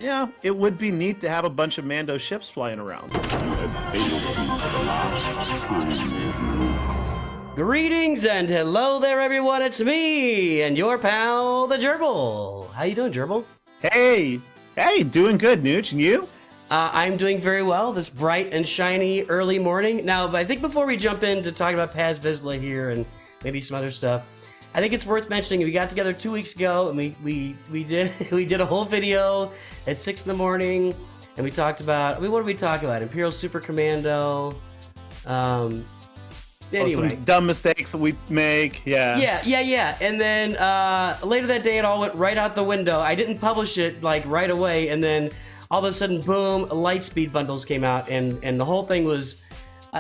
Yeah, it would be neat to have a bunch of Mando ships flying around. Greetings and hello there, everyone. It's me and your pal, the Gerbil. How you doing, Gerbil? Hey, doing good, Nooch, and you? I'm doing very well this bright and shiny early morning. Now, I think before we jump into talking about Paz Vizsla here and maybe some other stuff, I think it's worth mentioning we got together 2 weeks ago and we did a whole video at 6 in the morning, and we talked about, what did we talk about? Imperial Super Commando. Anyway. Some dumb mistakes that we make. Yeah. And then later that day, it all went right out the window. I didn't publish it like right away, and then all of a sudden, boom, Lightspeed bundles came out, and the whole thing was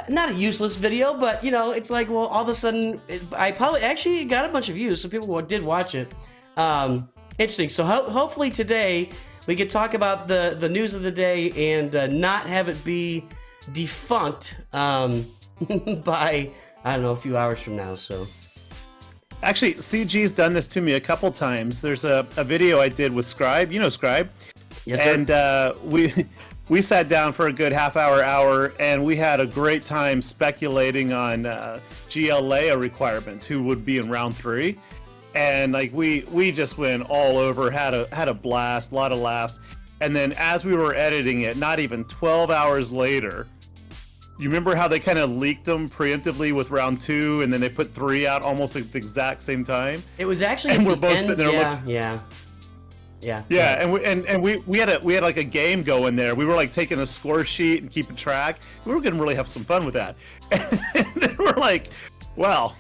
not a useless video, but you know, it's like, well, all of a sudden, I probably actually got a bunch of views, so people did watch it. Interesting. So hopefully today we could talk about the news of the day and not have it be defunct by, I don't know, a few hours from now. So actually, CG's done this to me a couple times. There's a video I did with Scribe. You know Scribe? Yes, sir. And we sat down for a good hour, and we had a great time speculating on GLA requirements, who would be in round 3. And like we just went all over, had a blast, a lot of laughs. And then as we were editing it, not even 12 hours later, you remember how they kind of leaked them preemptively with round 2, and then they put 3 out almost at the exact same time? It was actually, and we're both sitting there Yeah. And we had like a game going there. We were like taking a score sheet and keeping track. We were gonna really have some fun with that. And then we're like, well,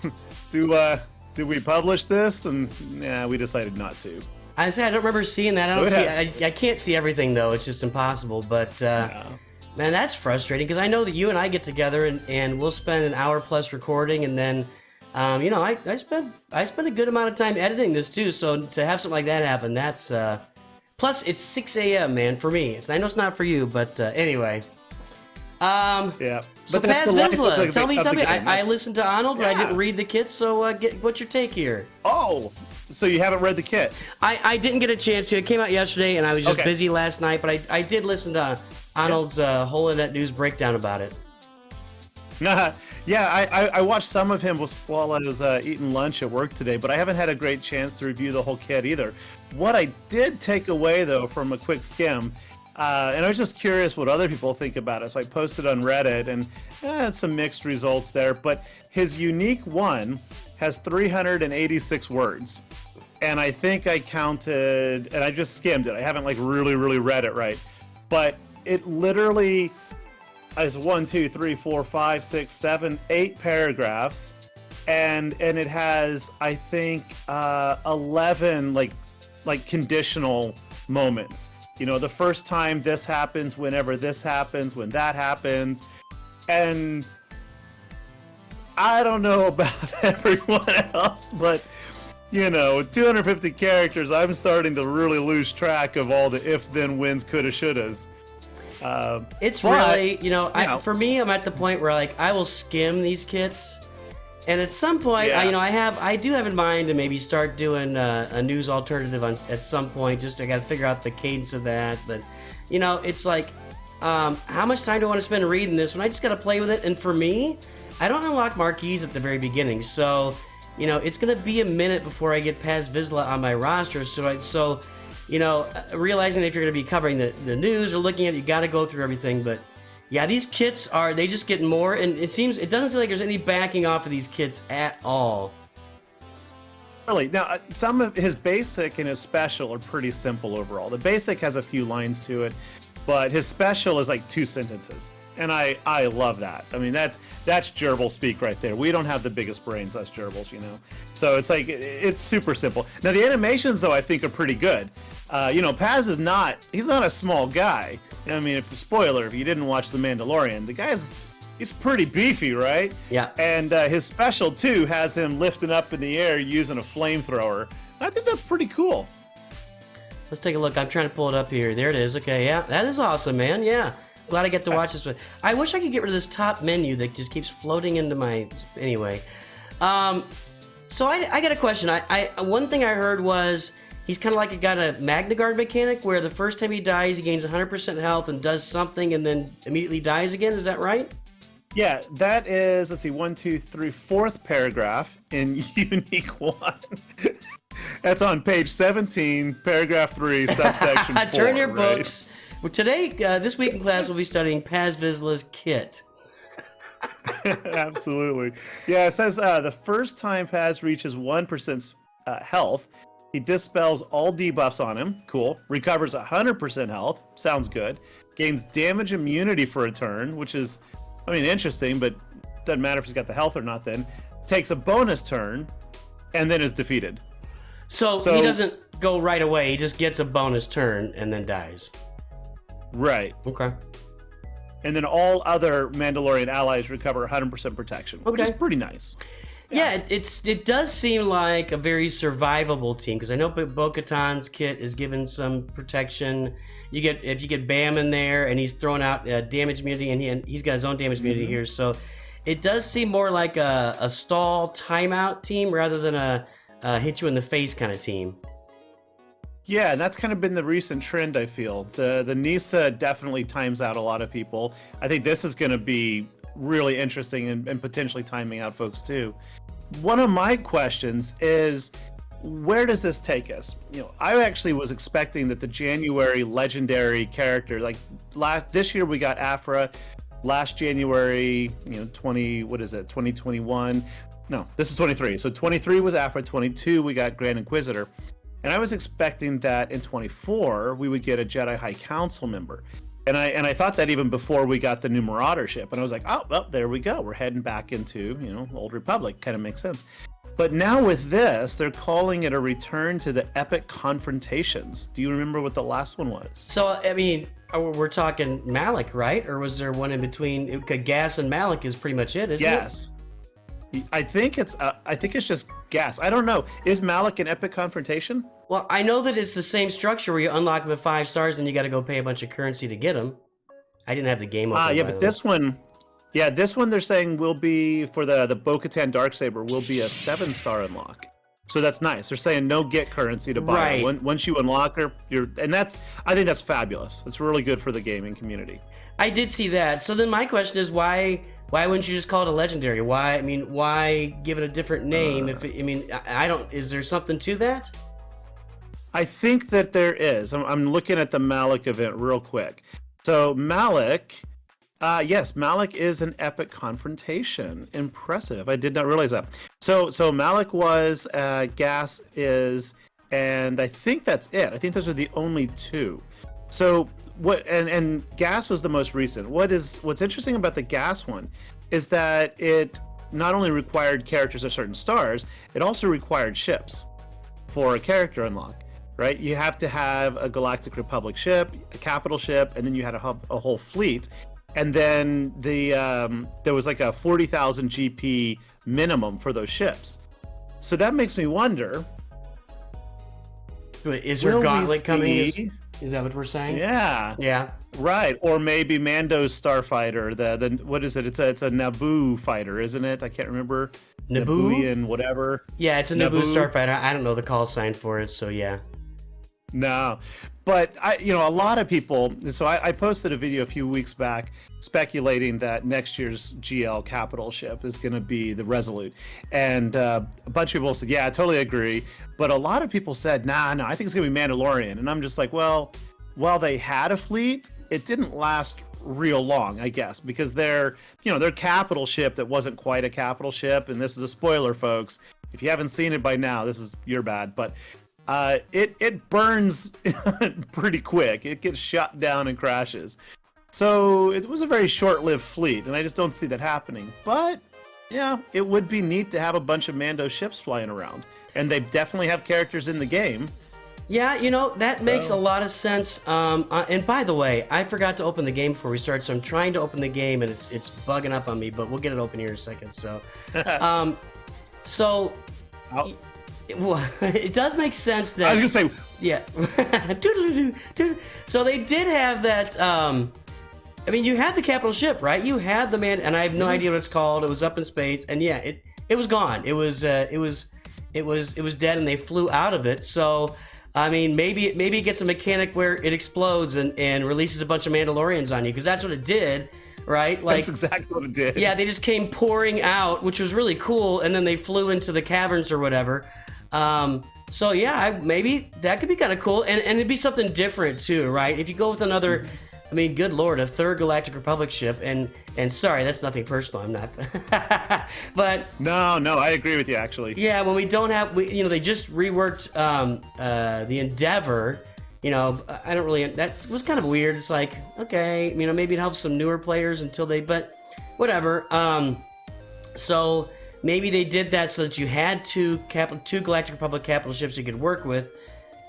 do we publish this? And yeah, we decided not to. I say I don't remember seeing that. I can't see everything though. It's just impossible. But man, that's frustrating because I know that you and I get together and we'll spend an hour plus recording, and then you know, I spend a good amount of time editing this too. So to have something like that happen, that's plus it's 6 a.m. man, for me. I know it's not for you, but anyway. Yeah. So Paz Vizsla, tell me. I listened to Arnold, but I didn't read the kit. So what's your take here? Oh, so you haven't read the kit? I didn't get a chance to. It came out yesterday, and I was just busy last night. But I did listen to Arnold's Whole Internet News breakdown about it. Yeah, I watched some of him while I was eating lunch at work today, but I haven't had a great chance to review the whole kit either. What I did take away, though, from a quick skim, and I was just curious what other people think about it, so I posted on Reddit, and some mixed results there, but his unique one has 386 words, and I think I counted, and I just skimmed it, I haven't like really read it right, but it literally is 1, 2, 3, 4, 5, 6, 7, 8 paragraphs, and it has, I think, 11 like conditional moments. You know, the first time this happens, whenever this happens, when that happens, and I don't know about everyone else, but you know, 250 characters, I'm starting to really lose track of all the if, then, whens, coulda, shouldas. It's really, you know, for me, I'm at the point where like I will skim these kits, and at some point, I do have in mind to maybe start doing a news alternative at some point. Just I got to figure out the cadence of that, but you know, it's like, how much time do I want to spend reading this when I just got to play with it? And for me, I don't unlock marquees at the very beginning, so you know, it's gonna be a minute before I get Paz Vizsla on my roster. So you know, realizing that if you're going to be covering the news or looking at it, you got to go through everything. But yeah, these kits they just get more, and it doesn't seem like there's any backing off of these kits at all. Really, now some of his basic and his special are pretty simple overall. The basic has a few lines to it, but his special is like 2 sentences. And I love that. I mean, that's gerbil speak right there. We don't have the biggest brains, us gerbils, you know. So it's like, it's super simple. Now the animations, though, I think are pretty good. You know, Paz he's not a small guy. I mean, spoiler, if you didn't watch The Mandalorian, the guy's he's pretty beefy, right? Yeah. And his special, too, has him lifting up in the air using a flamethrower. I think that's pretty cool. Let's take a look. I'm trying to pull it up here. There it is. Okay, yeah. That is awesome, man. Yeah. Glad I get to watch this. I wish I could get rid of this top menu that just keeps floating into my... Anyway. So I got a question. One thing I heard was he's kind of like got a Magna Guard mechanic where the first time he dies, he gains 100% health and does something and then immediately dies again. Is that right? Yeah, that is, let's see, 1, 2, 3, fourth paragraph in Unique 1. That's on page 17, paragraph 3, subsection 4. Turn your books. Well, today, this week in class, we'll be studying Paz Vizsla's kit. Absolutely. Yeah, it says the first time Paz reaches 1% health, he dispels all debuffs on him. Cool. Recovers 100% health. Sounds good. Gains damage immunity for a turn, which is, I mean, interesting, but doesn't matter if he's got the health or not then. Takes a bonus turn, and then is defeated. So he doesn't go right away. He just gets a bonus turn and then dies. Right. Okay. And then all other Mandalorian allies recover 100% protection, which is pretty nice. Yeah, it does seem like a very survivable team, because I know Bo-Katan's kit is given some protection. If you get Bam in there, and he's throwing out damage immunity, and he's got his own damage immunity here, so it does seem more like a stall timeout team rather than a hit you in the face kind of team. Yeah, and that's kind of been the recent trend, I feel. The Nisa definitely times out a lot of people. I think this is going to be really interesting and potentially timing out folks too. One of my questions is, where does this take us? You know, I actually was expecting that the January legendary character, like this year we got Afra, last January, 2021. No, this is 23. So 23 was Afra, 22 we got Grand Inquisitor. And I was expecting that in 24 we would get a Jedi High Council member. And I thought that even before we got the new Marauder ship. And I was like, oh, well, there we go. We're heading back into, Old Republic. Kind of makes sense. But now with this, they're calling it a return to the epic confrontations. Do you remember what the last one was? So, I mean, we're talking Malak, right? Or was there one in between? Gas and Malak is pretty much it, isn't Gas. I think it's just Gas. I don't know. Is Malak an epic confrontation? Well, I know that it's the same structure where you unlock them at 5 stars, and you got to go pay a bunch of currency to get them. I didn't have the game open. Yeah, but this one they're saying will be for the Bo-Katan Darksaber will be a 7-star unlock. So that's nice. They're saying no get currency to buy. Right. Once you unlock her, I think that's fabulous. It's really good for the gaming community. I did see that. So then my question is, why wouldn't you just call it a legendary? Why give it a different name? Is there something to that? I think that there is. I'm looking at the Malak event real quick. So Malak, yes, Malak is an epic confrontation. Impressive. I did not realize that. So Malak was, Gas is, and I think that's it. I think those are the only two. So what? And Gas was the most recent. What's interesting about the Gas one is that it not only required characters at certain stars, it also required ships for a character unlock. Right, you have to have a Galactic Republic ship, a capital ship, and then you had a whole fleet, and then there was like a 40,000 GP minimum for those ships. So that makes me wonder. Is there Gauntlet coming? Is that what we're saying? Yeah. Right, or maybe Mando's Starfighter. The what is it? It's a Naboo fighter, isn't it? I can't remember. Nabooian whatever. Yeah, it's a Naboo Starfighter. I don't know the call sign for it, so yeah. No, but a lot of people. So I posted a video a few weeks back speculating that next year's GL capital ship is going to be the Resolute, and a bunch of people said, "Yeah, I totally agree." But a lot of people said, "Nah, no, I think it's going to be Mandalorian." And I'm just like, well, while they had a fleet, it didn't last real long, I guess, because their capital ship that wasn't quite a capital ship. And this is a spoiler, folks. If you haven't seen it by now, this is your bad, but. It burns pretty quick. It gets shut down and crashes. So it was a very short-lived fleet, and I just don't see that happening. But yeah, it would be neat to have a bunch of Mando ships flying around, and they definitely have characters in the game. Yeah, that makes a lot of sense. And by the way, I forgot to open the game before we start, so I'm trying to open the game, and it's bugging up on me. But we'll get it open here in a second. So, it does make sense that I was gonna say, yeah. So they did have that. You had the capital ship, right? You had the man, and I have no idea what it's called. It was up in space, and yeah, it was gone. It was dead, and they flew out of it. So I mean, maybe it gets a mechanic where it explodes and releases a bunch of Mandalorians on you, because that's what it did, right? Like, that's exactly what it did. Yeah, they just came pouring out, which was really cool, and then they flew into the caverns or whatever. So yeah, maybe that could be kind of cool, and it'd be something different too, right? If you go with another, I mean, good lord, a third Galactic Republic ship, and sorry, that's nothing personal, I'm not, but no, I agree with you actually. Yeah, when we don't have, they just reworked the Endeavor. I don't really. That was kind of weird. It's like, okay, maybe it helps some newer players but whatever. So maybe they did that so that you had two Galactic Republic capital ships you could work with,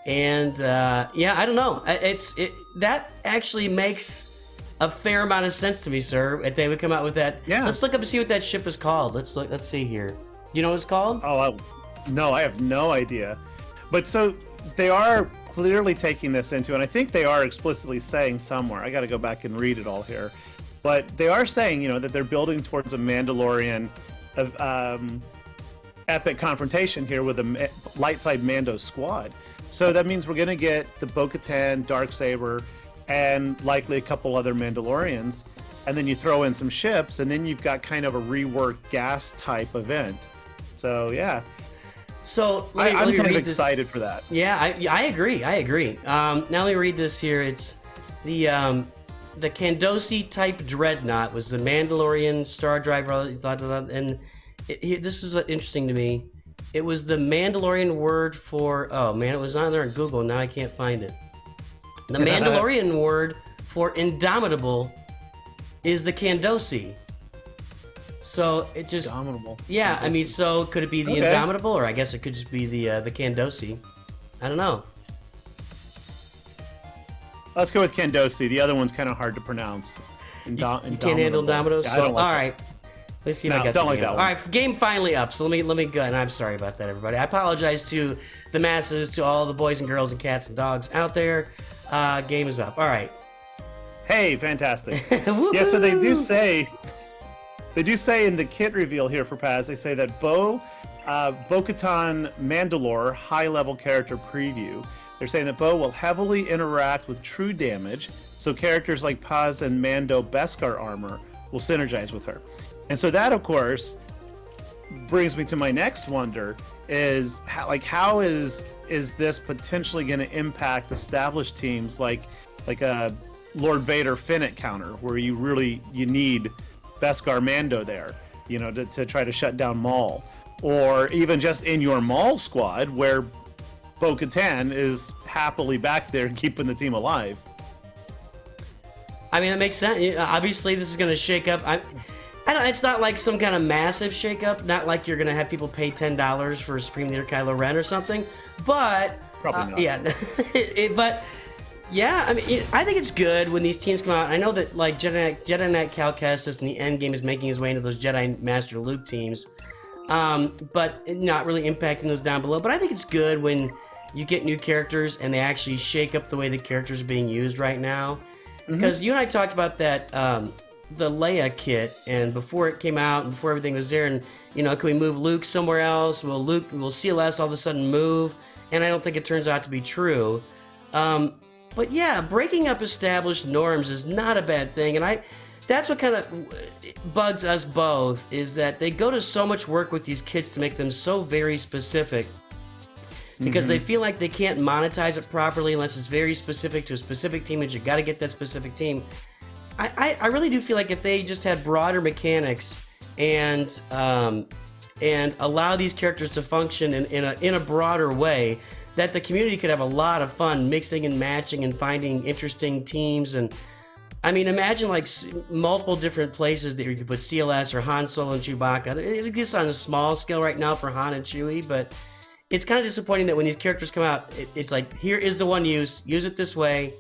and I don't know. That actually makes a fair amount of sense to me, sir. If they would come out with that, yeah. Let's look up and see what that ship is called. Let's see here. You know what it's called? Oh, no, I have no idea. But so they are clearly taking this into, and I think they are explicitly saying somewhere. I got to go back and read it all here, but they are saying, that they're building towards a Mandalorian epic confrontation here with a light side Mando squad. So that means we're going to get the Bo-Katan, Darksaber, and likely a couple other Mandalorians, and then you throw in some ships, and then you've got kind of a reworked gas type event. So yeah. So I'm kind of excited for that. Yeah, I agree. Now let me read this here. It's the Kandosi type dreadnought was the Mandalorian star driver, and this is what interesting to me. It was the Mandalorian word for, oh man, it was on there on Google. Now I can't find it. The Mandalorian word for indomitable is the Kandosi. So it just Indomitable. Yeah, Kandosi. I mean, so could it be the Indomitable, or I guess it could just be the Kandosi? I don't know. Let's go with Kandosi. The other one's kind of hard to pronounce. You can't handle Indomitable? Yeah, I don't like all right. Let's see if I got don't the like game. that one. All right, game finally up. So let me go. And I'm sorry about that, everybody. I apologize to the masses, to all the boys and girls and cats and dogs out there. Game is up. All right. Hey, fantastic. Yeah, so they do say in the kit reveal here for Paz, they say that Bo-Katan Mandalore high-level character preview. They're saying that Bo will heavily interact with true damage, so characters like Paz and Mando Beskar armor will synergize with her. And so that, of course, brings me to my next wonder: is how is this potentially going to impact established teams like a Lord Vader Fennec counter, where you need Beskar Mando there, to try to shut down Maul, or even just in your Maul squad where Bo-Katan is happily back there keeping the team alive. I mean, that makes sense. Obviously, this is going to shake up. I don't. It's not like some kind of massive shakeup. Not like you're gonna have people pay $10 for a Supreme Leader Kylo Ren or something. But probably not. Yeah. But yeah, I mean, I think it's good when these teams come out. I know that like Jedi Knight Cal Kestis in the end game is making his way into those Jedi Master Luke teams, but not really impacting those down below. But I think it's good when you get new characters and they actually shake up the way the characters are being used right now. Because you and I talked about that. The Leia kit, and before it came out and before everything was there, and can we move Luke somewhere else? Will CLS all of a sudden move? And I don't think it turns out to be true. But yeah, breaking up established norms is not a bad thing, and that's what kind of bugs us both, is that they go to so much work with these kits to make them so very specific, because they feel like they can't monetize it properly unless it's very specific to a specific team, and you got to get that specific team. I really do feel like if they just had broader mechanics and allow these characters to function in a broader way, that the community could have a lot of fun mixing and matching and finding interesting teams. And I mean, imagine like multiple different places that you could put CLS or Han Solo and Chewbacca. It exists on a small scale right now for Han and Chewie, but it's kind of disappointing that when these characters come out, it's like, here is the one use it this way.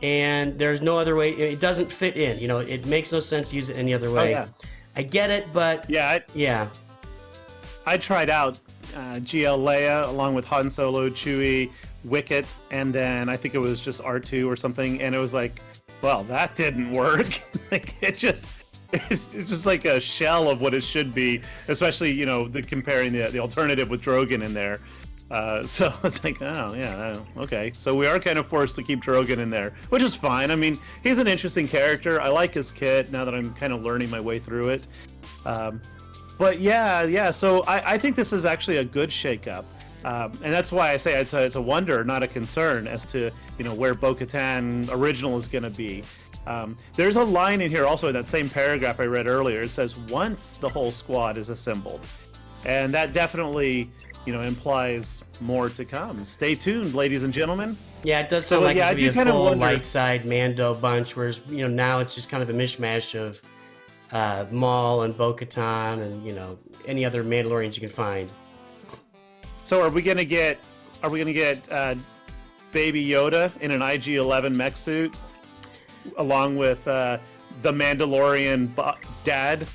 And there's no other way. It doesn't fit in. It makes no sense to use it any other way. Oh, yeah. I get it, but yeah. I tried out GL Leia along with Han Solo, Chewie, Wicket, and then I think it was just R2 or something. And it was like, well, that didn't work. It's just like a shell of what it should be. Especially comparing the alternative with Drogon in there. So it's like, oh yeah, okay. So we are kind of forced to keep Drogon in there, which is fine. I mean, he's an interesting character. I like his kit now that I'm kind of learning my way through it. But yeah. So I think this is actually a good shakeup, and that's why I say it's a wonder, not a concern, as to where Bo-Katan original is going to be. There's a line in here also in that same paragraph I read earlier. It says once the whole squad is assembled, and that definitely implies more to come. Stay tuned, ladies and gentlemen. Yeah, it does sound like it's going to be a full light side Mando bunch, whereas now it's just kind of a mishmash of Maul and Bo-Katan and any other Mandalorians you can find. So are we gonna get Baby Yoda in an IG-11 mech suit along with the Mandalorian dad?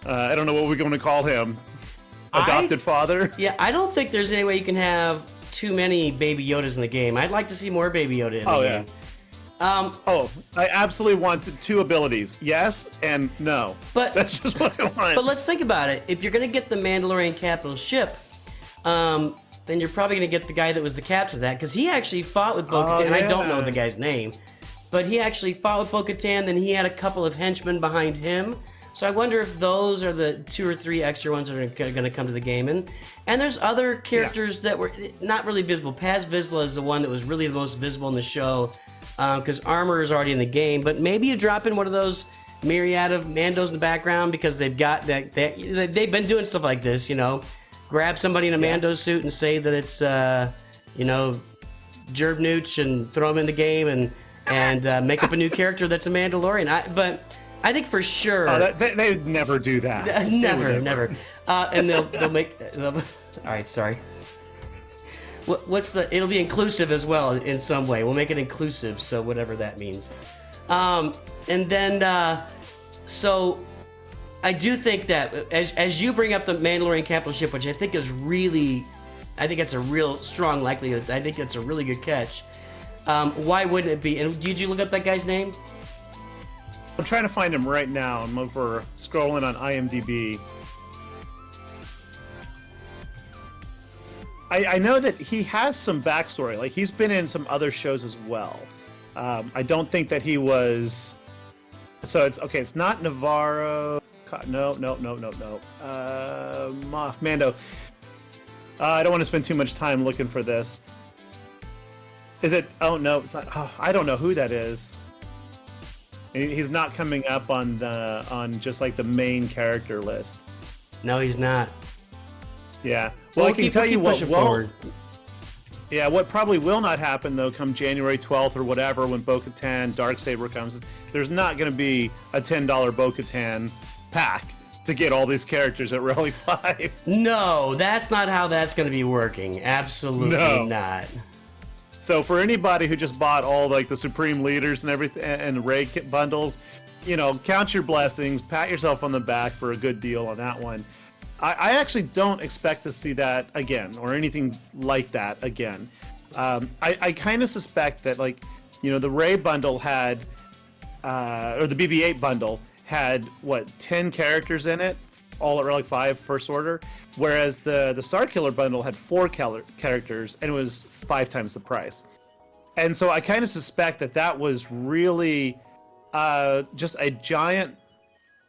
I don't know what we're going to call him. Adopted father? Yeah, I don't think there's any way you can have too many Baby Yodas in the game. I'd like to see more Baby Yoda in the game. I absolutely want the two abilities. Yes and no. But that's just what I want. But let's think about it. If you're going to get the Mandalorian capital ship, then you're probably going to get the guy that was the captain of that, because he actually fought with Bo-Katan. And I don't know the guy's name, but he actually fought with Bo-Katan. Then he had a couple of henchmen behind him. So I wonder if those are the 2 or 3 extra ones that are going to come to the game. And there's other characters that were not really visible. Paz Vizsla is the one that was really the most visible in the show, because armor is already in the game. But maybe you drop in one of those myriad of Mandos in the background, because they've got that. They've been doing stuff like this, Grab somebody in a Mando suit and say that it's, Gerb NOOCH, and throw them in the game and make up a new character that's a Mandalorian. But I think for sure they would never do that. Never. And they'll make. All right, sorry. It'll be inclusive as well in some way. We'll make it inclusive, so whatever that means. And then so I do think that as you bring up the Mandalorian capital ship, which I think is really, I think it's a real strong likelihood. I think it's a really good catch. Why wouldn't it be? And did you look up that guy's name? I'm trying to find him right now. I'm over scrolling on IMDb. I know that he has some backstory. Like, he's been in some other shows as well. I don't think that he was. So it's not Navarro. No. Moff Mando. I don't want to spend too much time looking for this. Is it? Oh no, it's not. Oh, I don't know who that is. He's not coming up on just like the main character list. No, he's not. Yeah. Well, I can tell you what. Yeah, what probably will not happen though, come January 12th or whatever, when Bo-Katan Darksaber comes, there's not going to be a $10 Bo-Katan pack to get all these characters at Rally 5. No, that's not how that's going to be working. Absolutely not. So for anybody who just bought all like the Supreme Leaders and everything and raid kit bundles, count your blessings, pat yourself on the back for a good deal on that one. I actually don't expect to see that again, or anything like that again. I kind of suspect that, like, the Rey bundle had, or the BB-8 bundle had, 10 characters in it, all at Relic 5 First Order, whereas the Starkiller bundle had 4 characters, and it was 5 times the price. And so I kind of suspect that was really just a giant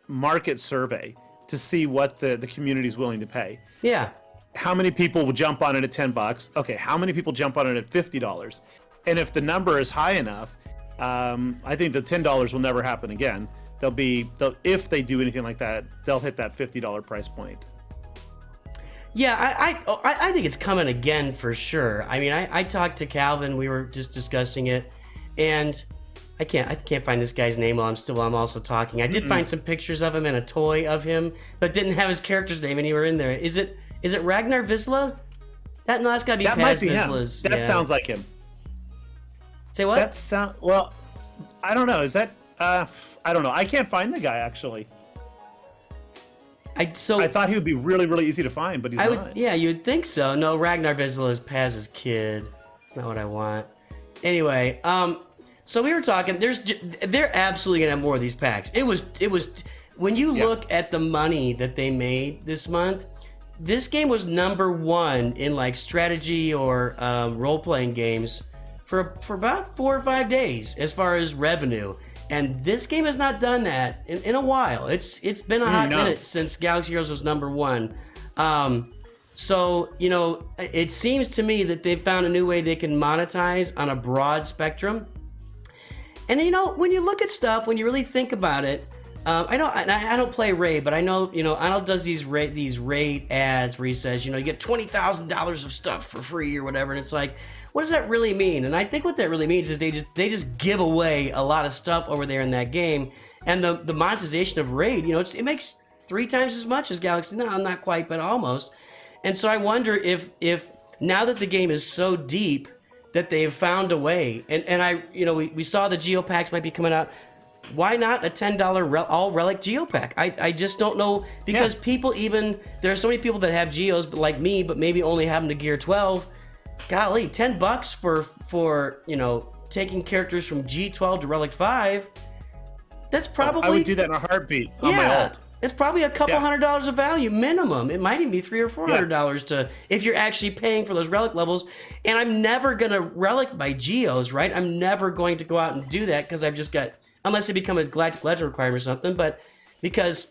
market survey to see what the community is willing to pay. Yeah. How many people will jump on it at $10? Okay, how many people jump on it at $50? And if the number is high enough, I think the $10 will never happen again. If they do anything like that, they'll hit that $50 price point. Yeah, I think it's coming again for sure. I mean, I talked to Calvin. We were just discussing it, and I can't find this guy's name while I'm also talking. I did find some pictures of him and a toy of him, but didn't have his character's name anywhere in there. Is it Ragnar Vizsla? That's got to be Paz Vizsla's. That sounds like him. Say what? Well, I don't know. Is that I don't know. I can't find the guy actually. I thought he would be really, really easy to find, but he's not. Yeah, you'd think so. No, Ragnar Vizsla is Paz's kid. It's not what I want. Anyway, so we were talking. They're absolutely gonna have more of these packs. It was when you look at the money that they made this month. this game was #1 in like strategy or role-playing games for about 4 or 5 days as far as revenue. And this game has not done that in a while. It's been a hot minute since Galaxy Heroes was #1. So, you know, it seems to me that they've found a new way they can monetize on a broad spectrum. And, you know, when you look at stuff, when you really think about it, I don't play Raid, but I know, you know, Arnold does these Raid ads where he says, you know, you get $20,000 of stuff for free or whatever. And it's like, what does that really mean? And I think what that really means is they just give away a lot of stuff over there in that game. And the monetization of Raid, you know, it makes 3 times as much as Galaxy. No, not quite, but almost. And so I wonder if now that the game is so deep that they've found a way, and I, you know, we saw the Geopacks might be coming out. Why not a $10 all relic Geopack? I just don't know, because people, even there are so many people that have Geos, but like me, but maybe only have them to Gear 12. Golly, $10 for you know, taking characters from G12 to Relic 5. That's probably, I would do that in a heartbeat on my alt. It's probably a couple $100 of value minimum. It might even be $300 or $400 to, if you're actually paying for those relic levels. And I'm never gonna relic my Geos, right? I'm never going to go out and do that because I've just got, unless they become a Galactic Legend requirement or something. But because,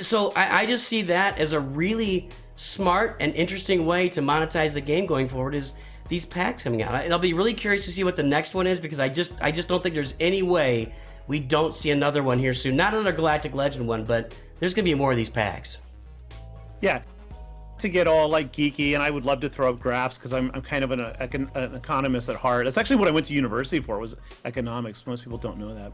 so I just see that as a really smart and interesting way to monetize the game going forward, is these packs coming out. And I'll be really curious to see what the next one is, because I just don't think there's any way we don't see another one here soon. Not another Galactic Legend one, but there's going to be more of these packs. Yeah. To get all like geeky, and I would love to throw up graphs because I'm kind of an economist at heart. That's actually what I went to university for, was economics. Most people don't know that,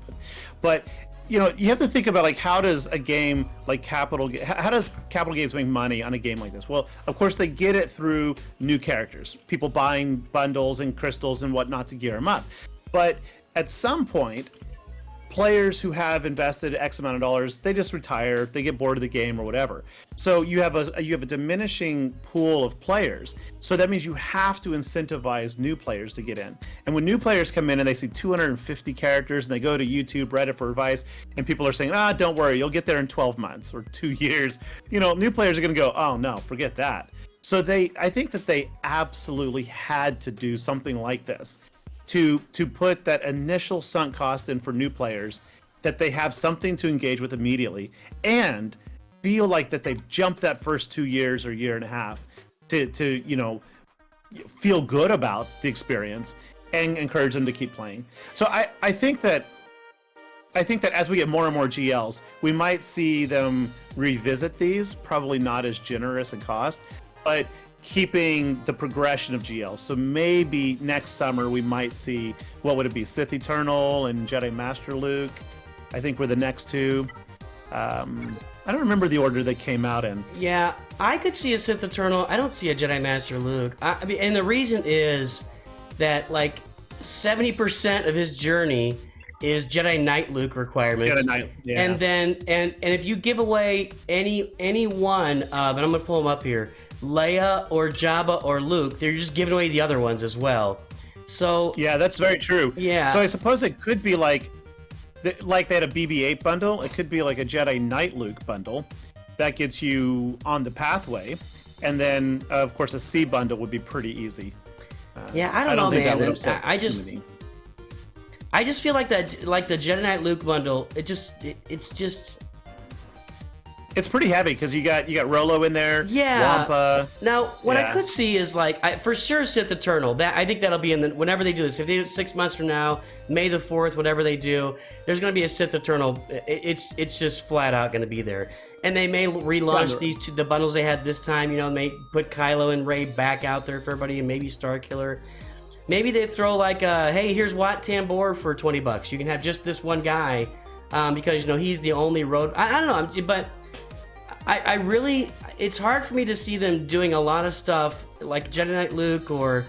but you know, you have to think about, like, how does a game like how does Capital Games make money on a game like this? Well, of course they get it through new characters, people buying bundles and crystals and whatnot to gear them up. But at some point, players who have invested X amount of dollars, they just retire, they get bored of the game or whatever. So you have a diminishing pool of players. So that means you have to incentivize new players to get in. And when new players come in and they see 250 characters and they go to YouTube, Reddit for advice, and people are saying, don't worry, you'll get there in 12 months or 2 years. You know, new players are going to go, oh no, forget that. So I think that they absolutely had to do something like this, to put that initial sunk cost in for new players, that they have something to engage with immediately and feel like that they've jumped that first 2 years or year and a half to you know, feel good about the experience and encourage them to keep playing. So I think that as we get more and more GLs, we might see them revisit these, probably not as generous in cost, but keeping the progression of GL. So maybe next summer we might see, what would it be, Sith Eternal and Jedi Master Luke, I think were the next two. I don't remember the order they came out in. Yeah, I could see a Sith Eternal. I don't see a Jedi Master Luke. I mean, and the reason is that like 70% of his journey is Jedi Knight Luke requirements. Jedi Knight, yeah. And then and if you give away any one of, and I'm gonna pull them up here, Leia or Jabba or Luke, they're just giving away the other ones as well. So yeah, that's very true. Yeah. So I suppose it could be like they had a BB-8 bundle. It could be like a Jedi Knight Luke bundle that gets you on the pathway, and then of course a C bundle would be pretty easy. Yeah, I don't know, man. I just feel like that, like the Jedi Knight Luke bundle. It's pretty heavy because you got Rolo in there. Yeah. Wampa. Now, what I could see is like for sure Sith Eternal. That I think that'll be in whenever they do this. If they do it 6 months from now, May the 4th, whatever they do, there's going to be a Sith Eternal. It's just flat out going to be there. And they may relaunch the bundles they had this time. You know, may put Kylo and Rey back out there for everybody, and maybe Starkiller. Maybe they throw like, hey, here's Wat Tambor for $20. You can have just this one guy, because you know he's the only road. I don't know, but I really, it's hard for me to see them doing a lot of stuff like Jedi Knight Luke or,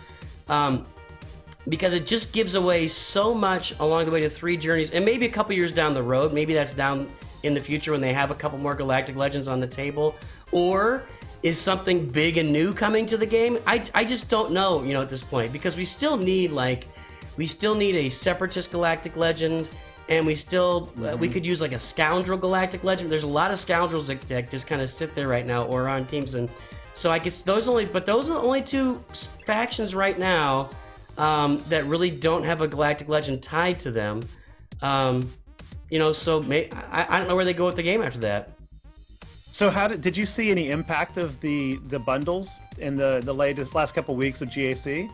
because it just gives away so much along the way to 3 journeys, and maybe a couple years down the road, maybe that's down in the future when they have a couple more Galactic Legends on the table, or is something big and new coming to the game? I just don't know, you know, at this point, because we still need a Separatist Galactic Legend, and we still we could use like a scoundrel galactic legend. There's a lot of scoundrels that just kind of sit there right now or are on teams, and so I guess those are the only two factions right now that really don't have a galactic legend tied to them. So I don't know where they go with the game after that. So did you see any impact of the bundles in the last couple weeks of GAC?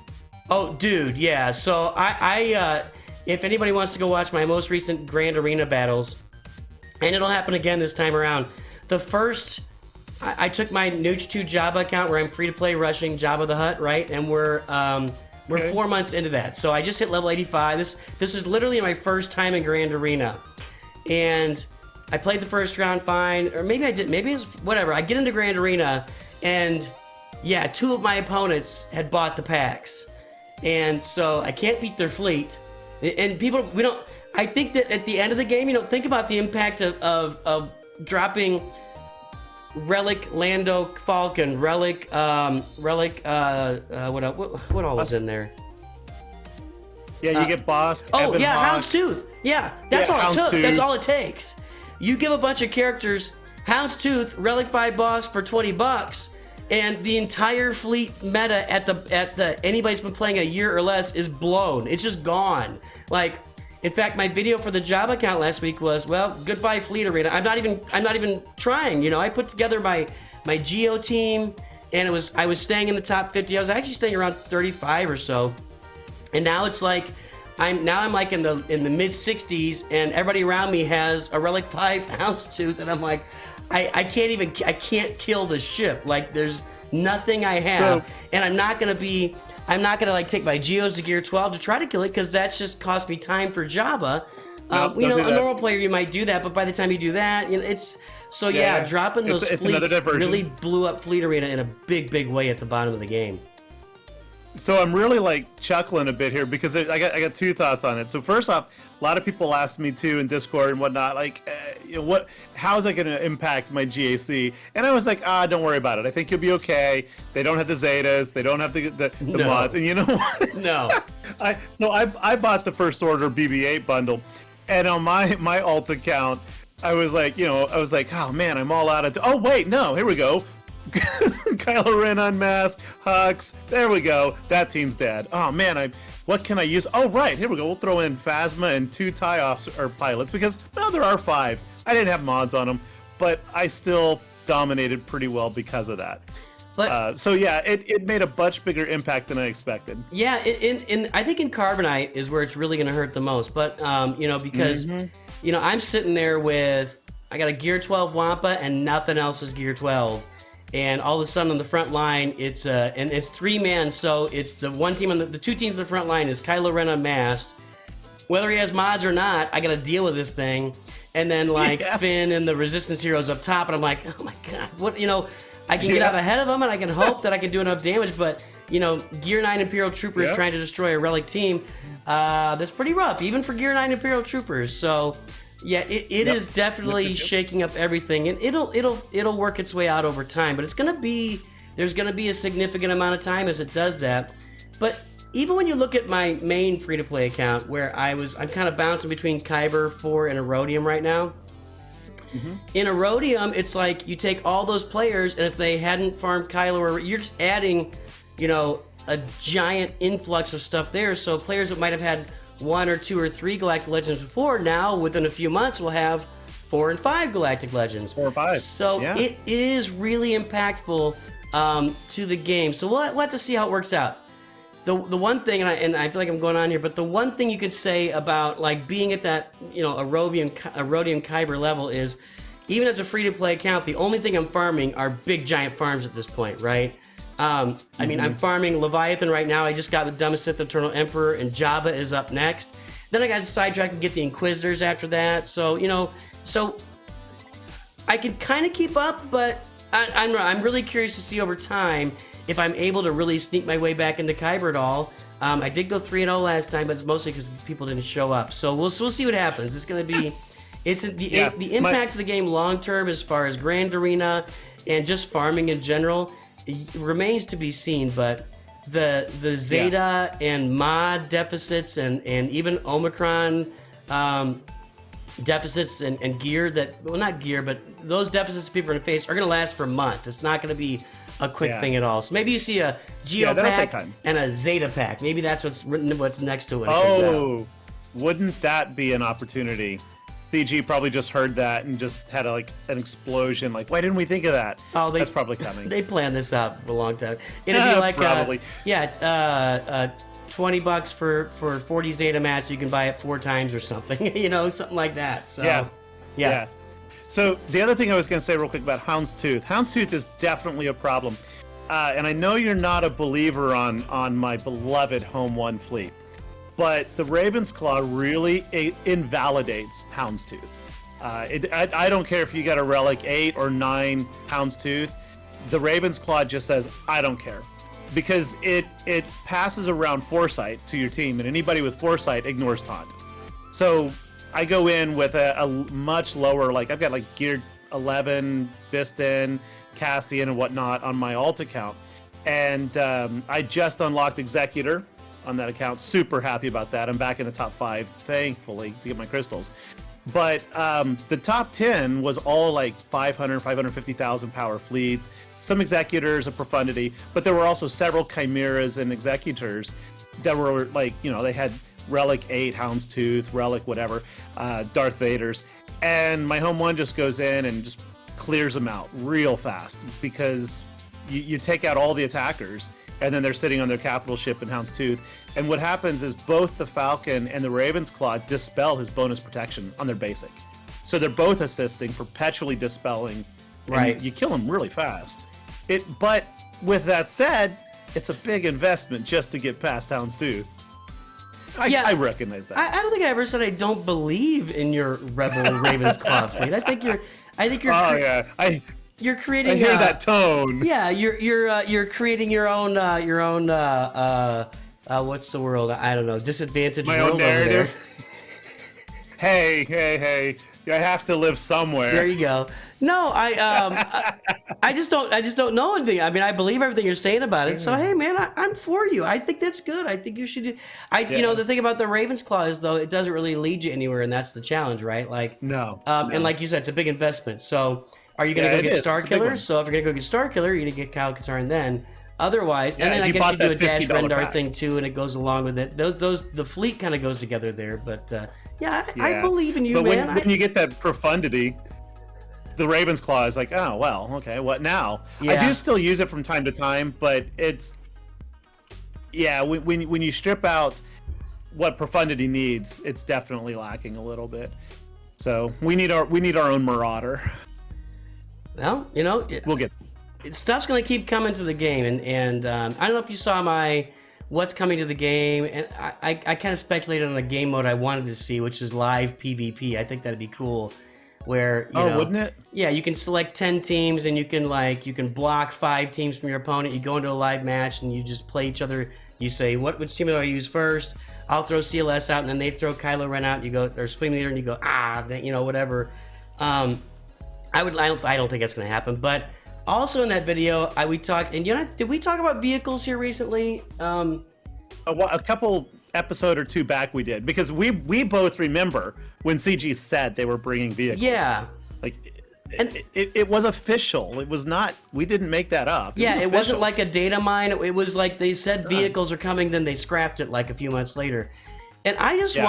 Oh, dude, yeah. So I if anybody wants to go watch my most recent Grand Arena battles, and it'll happen again this time around. The first, I took my NOOCH 2 Jabba account where I'm free to play rushing Jabba the Hutt, right? And we're 4 months into that. So I just hit level 85. This is literally my first time in Grand Arena, and I played the first round fine, or maybe I didn't. Maybe it was whatever. I get into Grand Arena, and yeah, 2 of my opponents had bought the packs, and so I can't beat their fleet. And I think that at the end of the game, think about the impact of dropping Relic Lando Falcon, Relic what all was in there? Yeah, you get Boss. Oh Evan yeah, Hawk. Houndstooth. Yeah, that's all it took. That's all it takes. You give a bunch of characters Houndstooth, Relic 5 Boss for $20, and the entire fleet meta at the anybody's been playing a year or less is blown. It's just gone. Like, in fact, my video for the Jabba account last week was, well, goodbye Fleet Arena. I'm not even trying. I put together my Geo team, and I was staying in the top 50. I was actually staying around 35 or so, and now it's like I'm like in the mid 60s, and everybody around me has a Relic 5 Houndstooth, and I'm like, I can't kill the ship. Like, there's nothing I have, and I'm not gonna like take my Geos to Gear 12 to try to kill it, because that's just cost me time for Jabba. Nope, a normal player, you might do that, but by the time you do that, it's so dropping those fleets really blew up Fleet Arena in a big way at the bottom of the game. So I'm really like chuckling a bit here because I got 2 thoughts on it. So first off, a lot of people asked me too in Discord and whatnot, like, how is that going to impact my GAC? And I was like, don't worry about it. I think you'll be okay. They don't have the Zetas, they don't have the mods, and you know what? No. I bought the First Order BB-8 bundle, and on my alt account, I was like, oh man, I'm all out of. Oh wait, no, here we go. Kylo Ren unmasked, Hux. There we go. That team's dead. Oh man, what can I use? Oh right, here we go. We'll throw in Phasma and 2 TIE or pilots, because there are 5. I didn't have mods on them, but I still dominated pretty well because of that. But it made a much bigger impact than I expected. Yeah, I think in Carbonite is where it's really going to hurt the most. But because I'm sitting there with, I got a Gear 12 Wampa and nothing else is Gear 12. And all of a sudden on the front line, it's 3-man, so it's the one team on the 2 teams on the front line is Kylo Ren unmasked. Whether he has mods or not, I got to deal with this thing. And then Finn and the Resistance heroes up top, and I'm like, oh my god, what I can get out ahead of them, and I can hope that I can do enough damage. But Gear 9 Imperial Troopers trying to destroy a Relic team, that's pretty rough, even for Gear 9 Imperial Troopers. So. Yeah, it is definitely shaking up everything, and it'll work its way out over time. But there's gonna be a significant amount of time as it does that. But even when you look at my main free-to-play account, where I'm kind of bouncing between Kyber 4 and Erodium right now. Mm-hmm. In Erodium, it's like you take all those players, and if they hadn't farmed Kylo, you're just adding, a giant influx of stuff there. So players that might have had 1 or 2 or 3 Galactic Legends before, now within a few months we'll have 4 and 5 Galactic Legends. 4 or 5. So it is really impactful to the game. So we'll have to see how it works out. The one thing, and I feel like I'm going on here, but the one thing you could say about like being at that Erodium Kyber level is, even as a free-to-play account, the only thing I'm farming are big giant farms at this point, right? I mean, I'm farming Leviathan right now. I just got the Dumbest Sith Eternal Emperor, and Jabba is up next. Then I got to sidetrack and get the Inquisitors after that. So, so I can kind of keep up, but I'm really curious to see over time if I'm able to really sneak my way back into Kyber at all. I did go 3-0 last time, but it's mostly because people didn't show up. So we'll see what happens. It's going to be, the impact of the game long term as far as Grand Arena and just farming in general. It remains to be seen, but the Zeta and mod deficits and even Omicron deficits and gear that, well, not gear, but those deficits people are going to face are going to last for months. It's not going to be a quick thing at all. So maybe you see a Geo pack and a Zeta pack. Maybe that's what's next to it. Oh, wouldn't that be an opportunity? CG probably just heard that and just had an explosion. Like, why didn't we think of that? Oh, that's probably coming. They planned this out for a long time. It'd be like probably. $20 for 40 Zeta match. You can buy it 4 times or something. Something like that. So yeah. So the other thing I was going to say real quick about Houndstooth. Houndstooth is definitely a problem. And I know you're not a believer on my beloved Home 1 fleet, but the Raven's Claw really invalidates Houndstooth. I don't care if you got a Relic 8 or 9 Houndstooth. The Raven's Claw just says, I don't care. Because it passes around Foresight to your team, and anybody with Foresight ignores Taunt. So I go in with a much lower, like I've got like Gear 11, Biston, Cassian, and whatnot on my alt account. And I just unlocked Executor on that account. Super happy about that. I'm back in the top 5, thankfully, to get my crystals. But the top 10 was all like 500, 550,000 power fleets. Some Executors, a Profundity, but there were also several Chimeras and Executors that were like, they had Relic 8, Houndstooth, Relic whatever, Darth Vader's. And my Home 1 just goes in and just clears them out real fast because you take out all the attackers and then they're sitting on their capital ship in Houndstooth. And what happens is both the Falcon and the Raven's Claw dispel his bonus protection on their basic. So they're both assisting, perpetually dispelling. Right. You kill them really fast. But with that said, it's a big investment just to get past Houndstooth. I recognize that. I don't think I ever said I don't believe in your Rebel Raven's Claw fleet. I think you're. You're creating. I hear that tone. Yeah, you're creating your own what's the world? I don't know. Disadvantage. My own narrative. Hey! I have to live somewhere. There you go. No, I just don't know anything. I mean, I believe everything you're saying about it. So hey, man, I'm for you. I think that's good. I think you should do. The thing about the Raven's Claw is though it doesn't really lead you anywhere, and that's the challenge, right? Like no. And like you said, it's a big investment. So are you going to go get Star Killer? So if you're going to go get Star Killer, you're going to get Kyle Katarn then. Otherwise, and then I guess you do a Dash Rendar thing too, and it goes along with it. The fleet kind of goes together there, but I believe in you, man. But when you get that Profundity, the Raven's Claw is like, oh well, okay, what now? Yeah. I do still use it from time to time, but it's when you strip out what Profundity needs, it's definitely lacking a little bit. So we need our own Marauder. Well, we'll get. Stuff's going to keep coming to the game, and I don't know if you saw my what's coming to the game, and I kind of speculated on a game mode I wanted to see, which is live PvP. I think that'd be cool, where wouldn't it? Yeah, you can select 10 teams, and you can block 5 teams from your opponent. You go into a live match, and you just play each other. You say, which team do I use first? I'll throw CLS out, and then they throw Kylo Ren out. And you go, or Swing Leader, and you go, whatever. I don't think that's going to happen, but. Also in that video, we talked, and did we talk about vehicles here recently? A couple episode or 2 back we did, because we both remember when CG said they were bringing vehicles. Yeah. Like, it was official. It was not, we didn't make that up. It wasn't like a data mine. It was like they said vehicles are coming, then they scrapped it like a few months later. And I just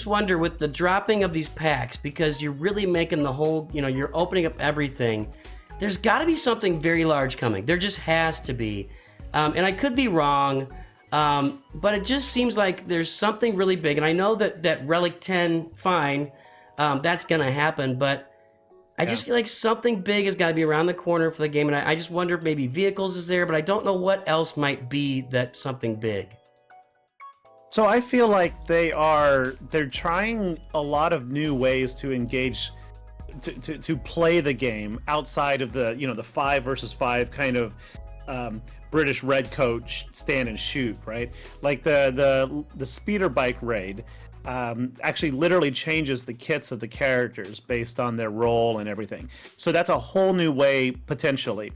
wonder with the dropping of these packs, because you're really making the whole, you're opening up everything. There's got to be something very large coming. There just has to be. And I could be wrong, but it just seems like there's something really big. And I know that Relic 10, fine, that's going to happen. But I just feel like something big has got to be around the corner for the game. And I just wonder if maybe vehicles is there, but I don't know what else might be that something big. So I feel like they're trying a lot of new ways to engage to play the game outside of the the 5 versus 5 kind of British red coach stand and shoot, right? Like the speeder bike raid actually literally changes the kits of the characters based on their role and everything. So that's a whole new way potentially.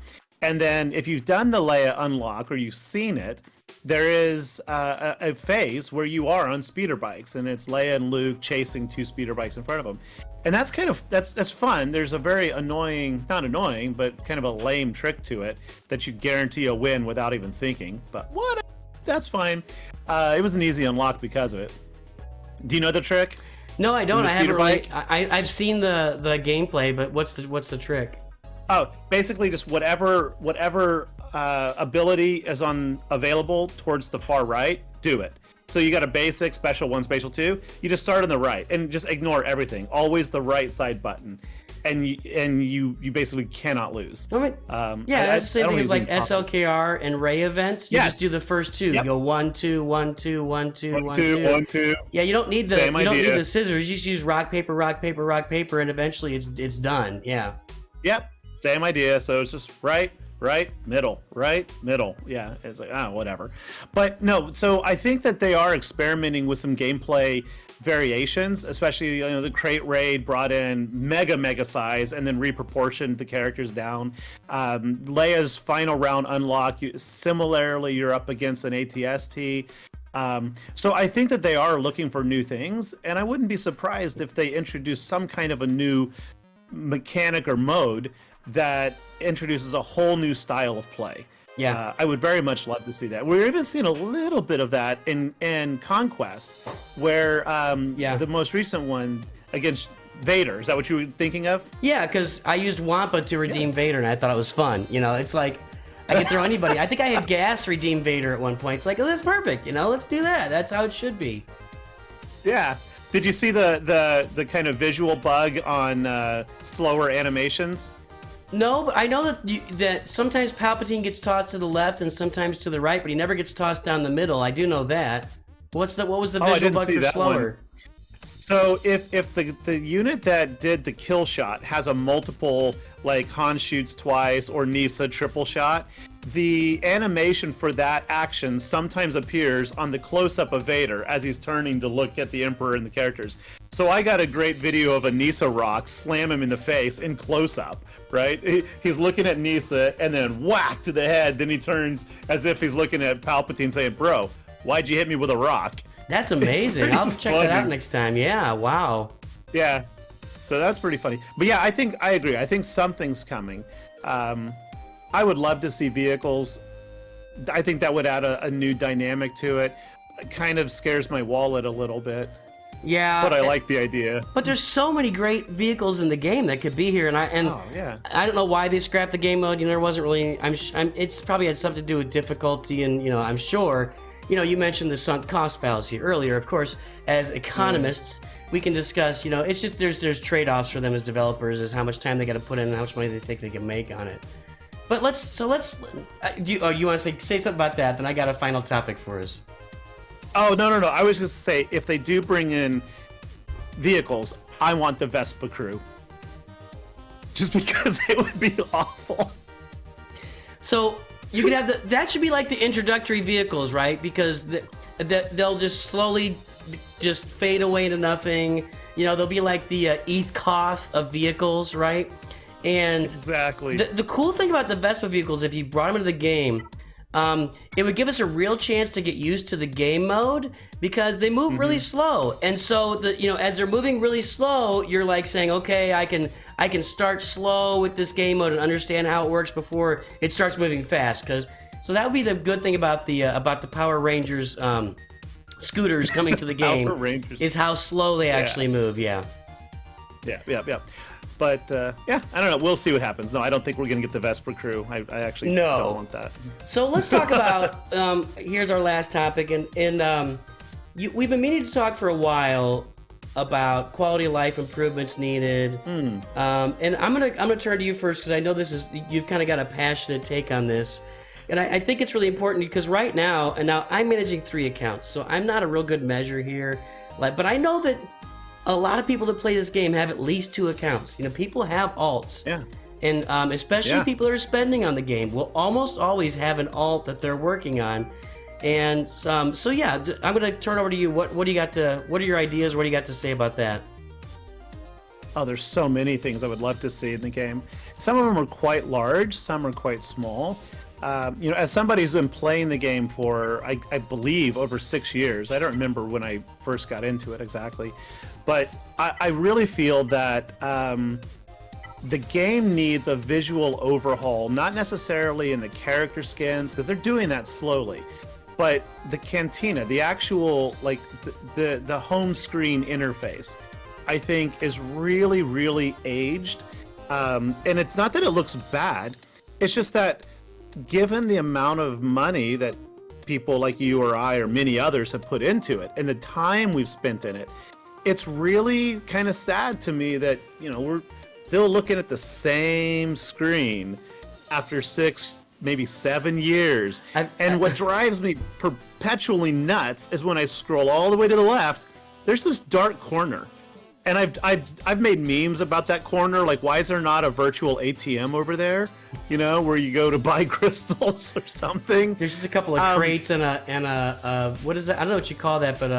And then if you've done the Leia unlock or you've seen it, there is a phase where you are on speeder bikes, and it's Leia and Luke chasing 2 speeder bikes in front of them. And that's kind of, that's fun. There's a very annoying, not annoying, but kind of a lame trick to it that you guarantee a win without even thinking. But what? That's fine. It was an easy unlock because of it. Do you know the trick? No, I don't. I haven't really. I've seen the gameplay, but what's the trick? Oh, basically just whatever ability is available towards the far right, do it. So you got a basic, special 1, special 2. You just start on the right and just ignore everything. Always the right side button, and you basically cannot lose. I mean, that's the same thing as like SLKR and Ray events. You just do the first 2. Yep. You go 1, 2, 1, 2, 1, 2, 1, 2, 1, 2. Yeah, you don't need the scissors. You just use rock, paper, rock, paper, rock, paper, and eventually it's done. Yeah. Yep. Same idea. So it's just right, middle. Yeah, it's like, whatever. But no, so I think that they are experimenting with some gameplay variations, especially, the crate raid brought in mega size and then reproportioned the characters down. Leia's final round unlock, similarly, you're up against an ATST. So I think that they are looking for new things, and I wouldn't be surprised if they introduce some kind of a new mechanic or mode that introduces a whole new style of play. Yeah, I would very much love to see that. We're even seeing a little bit of that in Conquest, where the most recent one against Vader. Is that what you were thinking of? Yeah, because I used Wampa to redeem Vader, and I thought it was fun. It's like I could throw anybody. I think I had Gas redeem Vader at one point. It's like, that's perfect. Let's do that. That's how it should be. Yeah. Did you see the kind of visual bug on slower animations? No, but I know that sometimes Palpatine gets tossed to the left and sometimes to the right, but he never gets tossed down the middle. I do know that. What was the visual bug for slower? One. So if the unit that did the kill shot has a multiple, like Han shoots twice or Nisa triple shot, the animation for that action sometimes appears on the close-up of Vader as he's turning to look at the Emperor and the characters. So I got a great video of a Nisa rock slam him in the face in close-up, right? He's looking at Nisa and then whack to the head, then he turns as if he's looking at Palpatine saying, "Bro, why'd you hit me with a rock?" That's amazing. I'll check that out next time. Yeah, wow. Yeah, so that's pretty funny. But yeah, I agree. I think something's coming. I would love to see vehicles. I think that would add a new dynamic to it. It kind of scares my wallet a little bit. Yeah, but I like the idea. But there's so many great vehicles in the game that could be here, and I don't know why they scrapped the game mode. There wasn't really. It's probably had something to do with difficulty, and I'm sure. You mentioned the sunk cost fallacy earlier. Of course, as economists, we can discuss. It's just there's trade-offs for them as developers, as how much time they got to put in and how much money they think they can make on it. But let's. You want to say something about that? Then I got a final topic for us. Oh no! I was just say if they do bring in vehicles, I want the Vespa crew. Just because it would be awful. So you could have that should be like the introductory vehicles, right? Because they'll just slowly just fade away to nothing. They'll be like the ETH Koth of vehicles, right? And exactly. The cool thing about the Vespa vehicles, if you brought them into the game, it would give us a real chance to get used to the game mode because they move really slow. And so as they're moving really slow, you're like saying, okay, I can start slow with this game mode and understand how it works before it starts moving fast. So that would be the good thing about the Power Rangers scooters coming to the game is how slow they actually move. Yeah. But I don't know. We'll see what happens. No, I don't think we're going to get the Vespa crew. I actually don't want that. So let's talk about. Here's our last topic, and we've been meaning to talk for a while about quality of life improvements needed. And I'm gonna turn to you first because I know you've kind of got a passionate take on this, and I think it's really important because right now, I'm managing 3 accounts, so I'm not a real good measure here. But I know that a lot of people that play this game have at least 2 accounts. People have alts. Yeah. And especially people that are spending on the game will almost always have an alt that they're working on. And I'm going to turn over to you. What do you got what are your ideas? What do you got to say about that? Oh, there's so many things I would love to see in the game. Some of them are quite large, some are quite small. As somebody who's been playing the game for, I believe, over 6 years, I don't remember when I first got into it exactly, but I really feel that the game needs a visual overhaul, not necessarily in the character skins, because they're doing that slowly, but the cantina, the actual, like, the home screen interface, I think is really, really aged. And it's not that it looks bad, it's just that given the amount of money that people like you or I or many others have put into it and the time we've spent in it, it's really kind of sad to me that, we're still looking at the same screen after 6, maybe 7 years. And what drives me perpetually nuts is when I scroll all the way to the left, there's this dark corner. And I've made memes about that corner, like, why is there not a virtual ATM over there? Where you go to buy crystals or something. There's just a couple of crates and a what is that? I don't know what you call that, but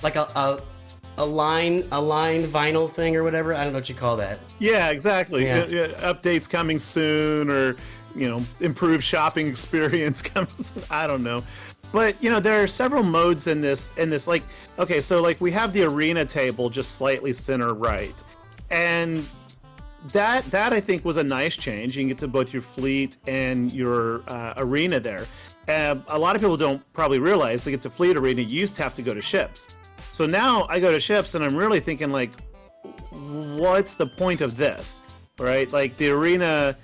like a line vinyl thing or whatever. I don't know what you call that. Yeah, exactly. Yeah. Updates coming soon, or improved shopping experience comes. I don't know. But there are several modes in this like, okay, so like we have the arena table just slightly center right, and that I think was a nice change. You can get to both your fleet and your arena there. A lot of people don't probably realize to get to fleet arena you used to have to go to ships. So now I go to ships and I'm really thinking, like, what's the point of this, right? Like, the arena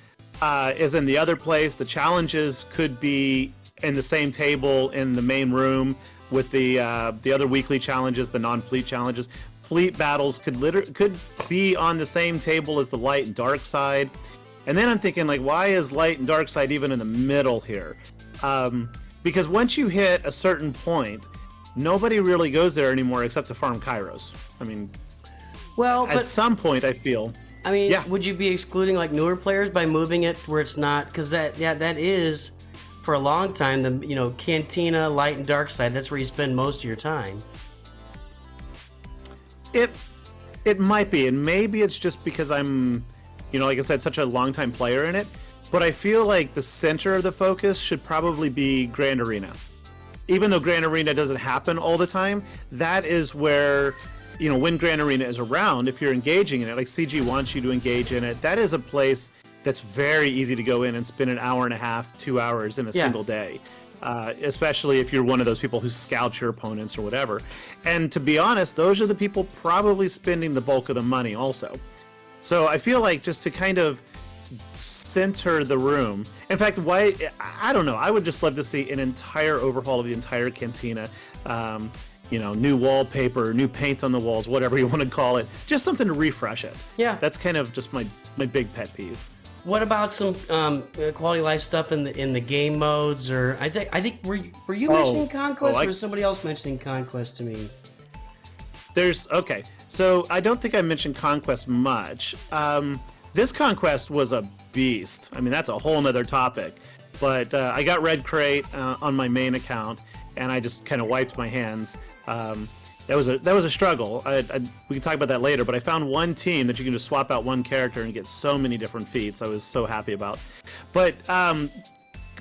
is in the other place. The challenges could be in the same table in the main room with the other weekly challenges, the non-fleet challenges. Fleet battles could be on the same table as the light and dark side. And then I'm thinking, like, why is light and dark side even in the middle here? Because once you hit a certain point, nobody really goes there anymore except to farm Kairos. I mean, well, at some point, I feel. I mean, yeah. Would you be excluding, like, newer players by moving it where it's not? Because that is, for a long time, the Cantina, light and dark side. That's where you spend most of your time. It might be, and maybe it's just because I'm, like I said, such a long-time player in it. But I feel like the center of the focus should probably be Grand Arena. Even though Grand Arena doesn't happen all the time, that is where, when Grand Arena is around, if you're engaging in it, like CG wants you to engage in it, that is a place that's very easy to go in and spend an hour and a half, 2 hours in a single day. Especially if you're one of those people who scout your opponents or whatever. And to be honest, those are the people probably spending the bulk of the money also. So I feel like just to kind of center the room. In fact, I don't know. I would just love to see an entire overhaul of the entire cantina. New wallpaper, new paint on the walls, whatever you want to call it. Just something to refresh it. Yeah. That's kind of just my big pet peeve. What about some quality of life stuff in the game modes? Or I think were you mentioning Conquest, or was somebody else mentioning Conquest to me? Okay. So I don't think I mentioned Conquest much. This Conquest was a beast. I mean, that's a whole nother topic. But I got Red Crate on my main account, and I just kind of wiped my hands. That was a struggle. We can talk about that later, but I found one team that you can just swap out one character and get so many different feats. I was so happy about. But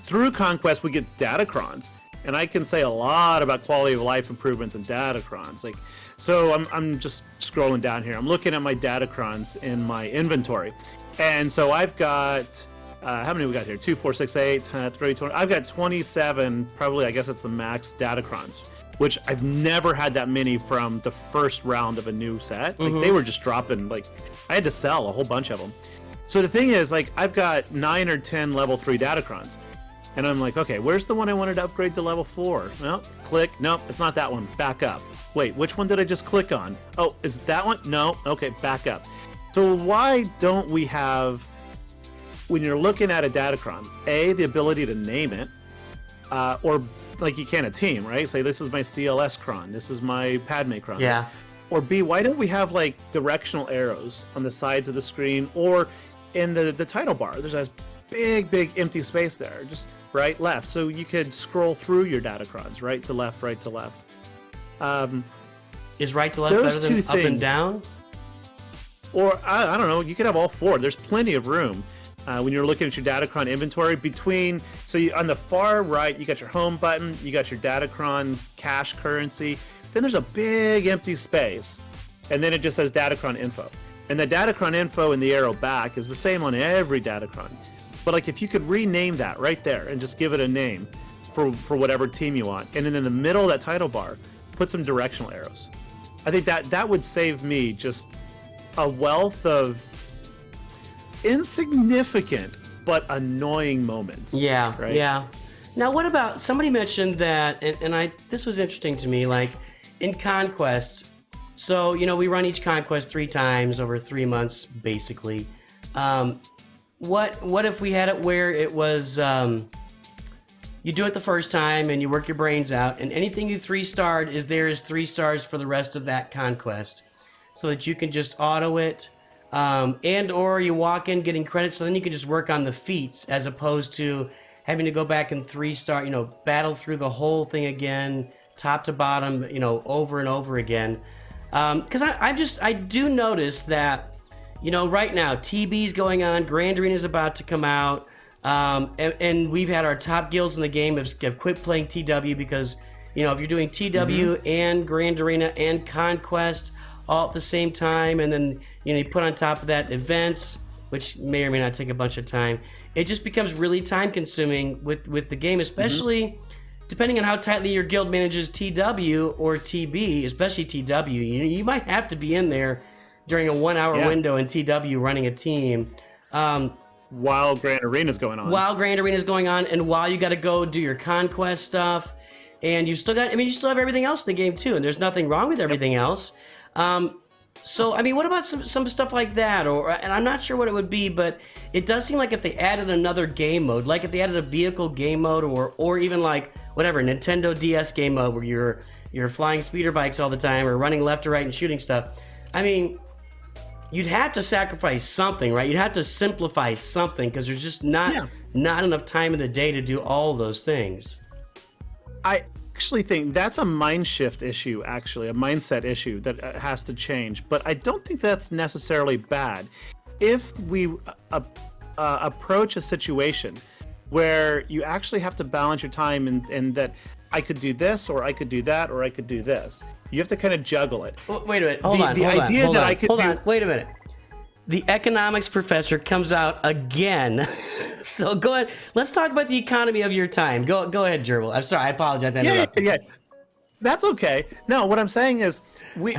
through Conquest, we get datacrons, and I can say a lot about quality of life improvements and datacrons. Like, so I'm just scrolling down here. I'm looking at my datacrons in my inventory, and so I've got how many we got here? 2, 4, 6, 8, 3, 20. I've got 27. Probably, I guess that's the max datacrons, which I've never had that many from the first round of a new set. Like, they were just dropping, like, I had to sell a whole bunch of them. So the thing is, like, I've got 9 or 10 level 3 datacrons. And I'm like, okay, where's the one I wanted to upgrade to level 4? Well, click. Nope, it's not that one. Back up. Wait, which one did I just click on? Oh, is that one? No. Okay, back up. So why don't we have, when you're looking at a datacron, A, the ability to name it, or like you can a team, right? Say, this is my CLS cron, this is my Padme cron. Yeah. Or B, why don't we have, like, directional arrows on the sides of the screen or in the title bar? There's a big empty space there, just right, left. So you could scroll through your datacrons, right to left, right to left. Is right to left Those better than two up and things. down? Or, I don't know, you could have all four. There's plenty of room. When you're looking at your Datacron inventory, on the far right, you got your home button, you got your Datacron cash currency, then there's a big empty space, and then it just says Datacron info. And the Datacron info in the arrow back is the same on every Datacron. But like if you could rename that right there and just give it a name for whatever team you want, and then in the middle of that title bar, put some directional arrows. I think that would save me just a wealth of insignificant but annoying moments. Yeah, right? yeah. Now, what about, somebody mentioned that, and this was interesting to me, like in Conquest, so, we run each Conquest 3 times over 3 months, basically. What if we had it where it was, you do it the first time and you work your brains out, and anything you 3-starred is 3 stars for the rest of that Conquest, so that you can just auto it, and or you walk in getting credit, so then you can just work on the feats as opposed to having to go back and 3-star, battle through the whole thing again, top to bottom, over and over again. Because I do notice that, right now TB's going on, Grand Arena's about to come out, and we've had our top guilds in the game have quit playing TW because, if you're doing TW and Grand Arena and Conquest all at the same time, and then you put on top of that events, which may or may not take a bunch of time, it just becomes really time consuming with the game, especially depending on how tightly your guild manages TW or TB, especially TW. You might have to be in there during a 1-hour window in TW running a team, while Grand Arena's going on. And while you got to go do your Conquest stuff, and you still have everything else in the game too, and there's nothing wrong with everything else. So, what about some stuff like that? And I'm not sure what it would be, but it does seem like if they added another game mode, like if they added a vehicle game mode, or even like whatever, Nintendo DS game mode where you're flying speeder bikes all the time or running left to right and shooting stuff. You'd have to sacrifice something, right? You'd have to simplify something because there's just not enough time in the day to do all those things. I actually think that's a mind shift issue, a mindset issue that has to change. But I don't think that's necessarily bad. If we approach a situation where you actually have to balance your time and that I could do this, or I could do that, or I could do this. You have to kind of juggle it. Wait a minute. Hold on. Wait a minute. The economics professor comes out again. So go ahead. Let's talk about the economy of your time. Go ahead, Gerbil. I'm sorry. I apologize. I interrupted. Yeah. That's okay. No, what I'm saying is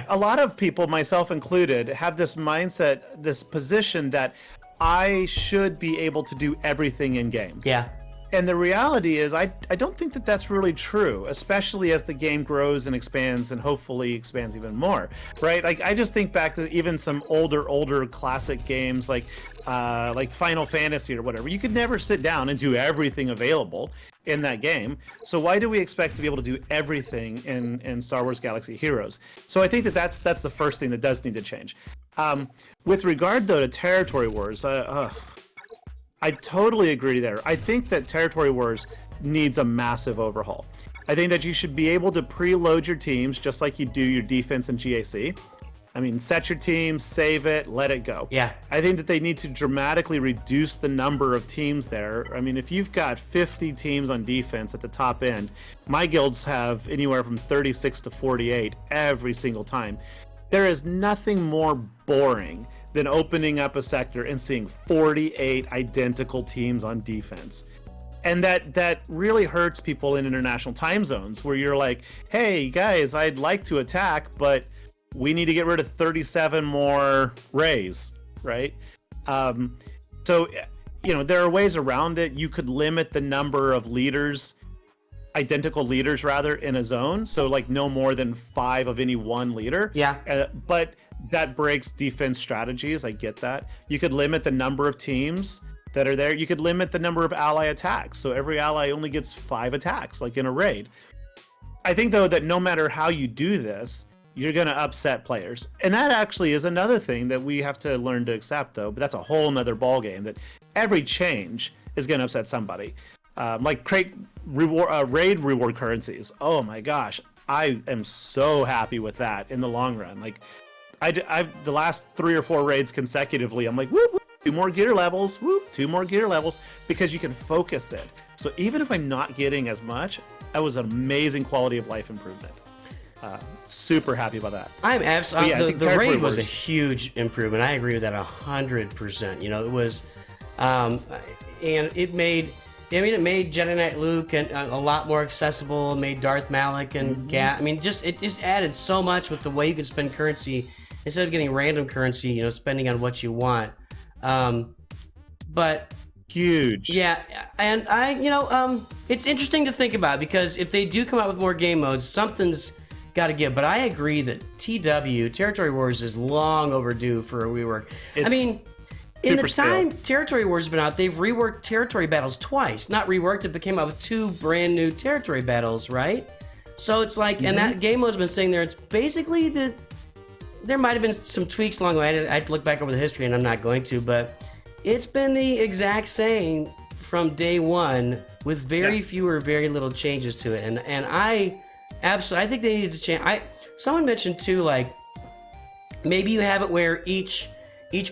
a lot of people, myself included, have this mindset, this position that I should be able to do everything in game. Yeah. And the reality is, I don't think that that's really true, especially as the game grows and expands, and hopefully expands even more, right? Like I just think back to even some older classic games like Final Fantasy or whatever. You could never sit down and do everything available in that game. So why do we expect to be able to do everything in Star Wars Galaxy Heroes? So I think that's the first thing that does need to change. With regard though to Territory Wars, I totally agree there. I think that Territory Wars needs a massive overhaul. I think that you should be able to preload your teams just like you do your defense and GAC. Set your team, save it, let it go. Yeah. I think that they need to dramatically reduce the number of teams there. If you've got 50 teams on defense at the top end, my guilds have anywhere from 36 to 48 every single time. There is nothing more boring than opening up a sector and seeing 48 identical teams on defense. And that really hurts people in international time zones where you're like, hey guys, I'd like to attack, but we need to get rid of 37 more rays, right? So, there are ways around it. You could limit the number of leaders, identical leaders rather, in a zone. So like no more than 5 of any one leader. Yeah. But that breaks defense strategies. I get that. You could limit the number of teams that are there. You could limit the number of ally attacks. So every ally only gets 5 attacks, like in a raid. I think though that no matter how you do this, you're going to upset players. And that actually is another thing that we have to learn to accept though. But that's a whole nother ballgame, that every change is going to upset somebody. Like raid reward currencies. Oh my gosh. I am so happy with that in the long run. Like, the last 3 or 4 raids consecutively, I'm like, whoop, whoop, 2 more gear levels, whoop, 2 more gear levels, because you can focus it. So even if I'm not getting as much, that was an amazing quality of life improvement. Super happy about that. I'm absolutely. The raid was a huge improvement. I agree with that 100%. You know, it was, and it made. I mean, it made Jedi Knight Luke and a lot more accessible. Made Darth Malak and Gat. I mean, it just added so much with the way you can spend currency instead of getting random currency. You know, spending on what you want. But huge. Yeah, and it's interesting to think about because if they do come out with more game modes, something's got to give. But I agree that Territory Wars is long overdue for a rework. I mean, in the time Territory Wars has been out, they've reworked territory battles twice. Not reworked, it became out with 2 brand new territory battles, right? So it's like, and that game mode's been sitting there. It's basically there might have been some tweaks along the way. I have to look back over the history, and I'm not going to, but it's been the exact same from day one with very little changes to it. And I think they needed to change. Someone mentioned too, like maybe you have it where each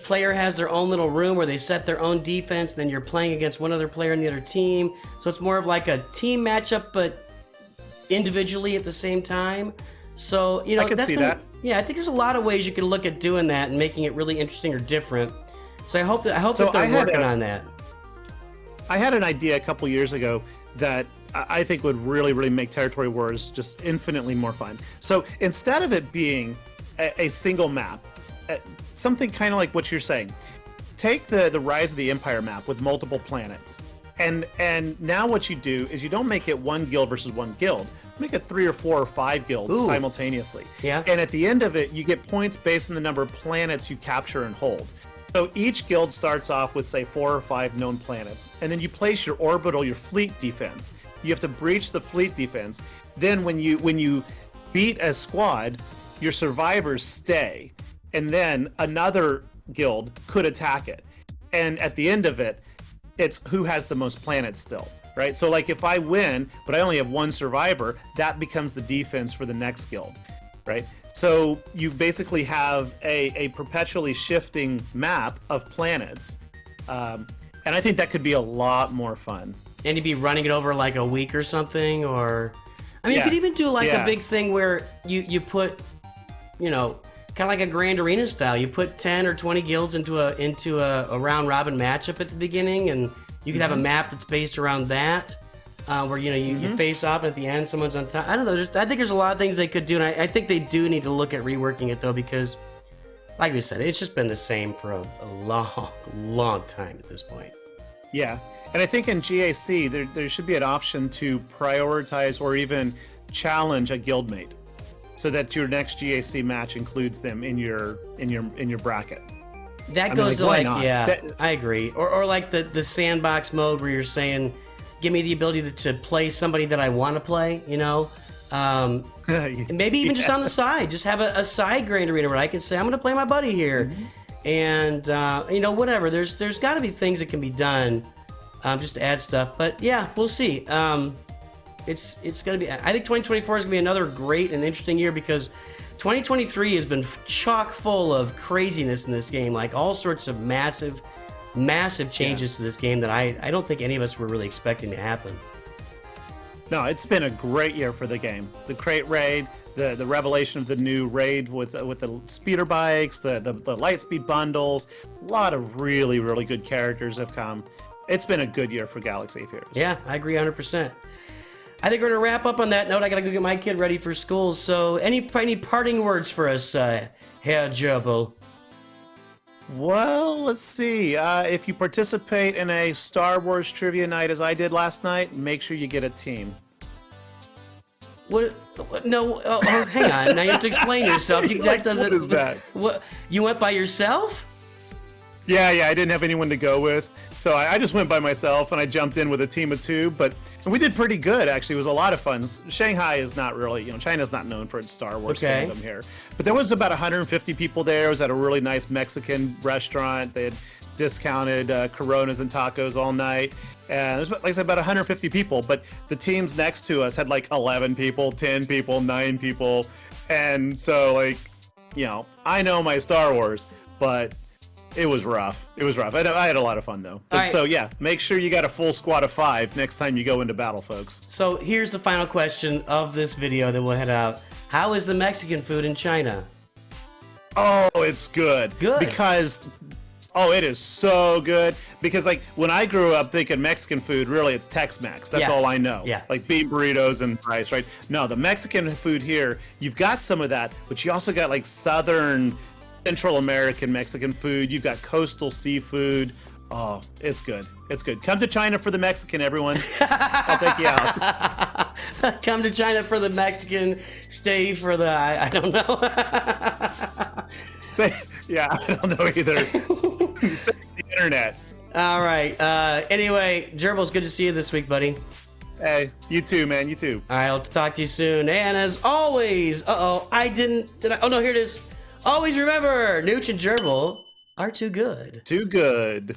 player has their own little room where they set their own defense. Then you're playing against one other player in the other team, so it's more of like a team matchup, but individually at the same time. So I can see that. Yeah, I think there's a lot of ways you can look at doing that and making it really interesting or different. So I hope that they're working on that. I had an idea a couple years ago that I think would really, really make Territory Wars just infinitely more fun. So instead of it being a single map, something kind of like what you're saying, take the Rise of the Empire map with multiple planets, and now what you do is you don't make it one guild versus one guild. Make it 3 or 4 or 5 guilds simultaneously. Yeah. And at the end of it, you get points based on the number of planets you capture and hold. So each guild starts off with, say, 4 or 5 known planets, and then you place your orbital, your fleet defense. You have to breach the fleet defense. Then when you beat a squad, your survivors stay, and then another guild could attack it. And at the end of it, it's who has the most planets still, right? So like if I win, but I only have 1 survivor, that becomes the defense for the next guild, right? So you basically have a perpetually shifting map of planets. And I think that could be a lot more fun. And you'd be running it over like a week or something, or... I mean, you could even do like a big thing where you put, kind of like a Grand Arena style. You put 10 or 20 guilds into a round-robin matchup at the beginning, and you could have a map that's based around that. Where you face off, and at the end someone's on top. I don't know. I think there's a lot of things they could do, and I think they do need to look at reworking it though, because, like we said, it's just been the same for a long time at this point. Yeah, and I think in GAC there should be an option to prioritize or even challenge a guildmate, so that your next GAC match includes them in your bracket. That goes to I agree. Or like the sandbox mode where you're saying, give me the ability to play somebody that I want to play, maybe even just on the side. Just have a side Grand Arena where I can say, I'm going to play my buddy here. And, whatever. There's got to be things that can be done just to add stuff. But, yeah, we'll see. It's going to be... I think 2024 is going to be another great and interesting year because 2023 has been chock full of craziness in this game. Like, all sorts of massive changes to this game that I don't think any of us were really expecting to happen. No, it's been a great year for the game. The crate raid, the revelation of the new raid with the speeder bikes, the lightspeed bundles, a lot of really, really good characters have come. It's been a good year for Galaxy of Heroes. Yeah, I agree 100%. I think we're going to wrap up on that note. I got to go get my kid ready for school. So any parting words for us, Herr Gerbil? Well, let's see. If you participate in a Star Wars trivia night as I did last night, make sure you get a team. What? No, hang on. Now you have to explain yourself. That doesn't. What is that? What? You went by yourself? Yeah, I didn't have anyone to go with, so I just went by myself, and I jumped in with a team of 2. And we did pretty good, actually. It was a lot of fun. Shanghai is not really, China's not known for its Star Wars fandom here. But there was about 150 people there. It was at a really nice Mexican restaurant. They had discounted Coronas and tacos all night. And there's, like I said, about 150 people. But the teams next to us had like 11 people, 10 people, 9 people. And so, like, I know my Star Wars, but it was rough. I had a lot of fun, though. But, so, yeah, make sure you got a full squad of 5 next time you go into battle, folks. So here's the final question of this video that we'll head out. How is the Mexican food in China? Oh, it's good. Good. Because... Oh, it is so good. Because, like, when I grew up thinking Mexican food, really, it's Tex-Mex. That's all I know. Yeah. Like bean burritos and rice, right? No, the Mexican food here, you've got some of that, but you also got, like, Southern, Central American Mexican food. You've got coastal seafood. Oh, it's good. It's good. Come to China for the Mexican, everyone. I'll take you out. Come to China for the Mexican. Stay for the... I don't know. Yeah, I don't know either. Stay on the internet. All right. Anyway, Gerbil, it's good to see you this week, buddy. Hey, you too, man. You too. All right, I'll talk to you soon. And as always, oh no, here it is. Always remember, Nooch and Gerbil are too good. Too good.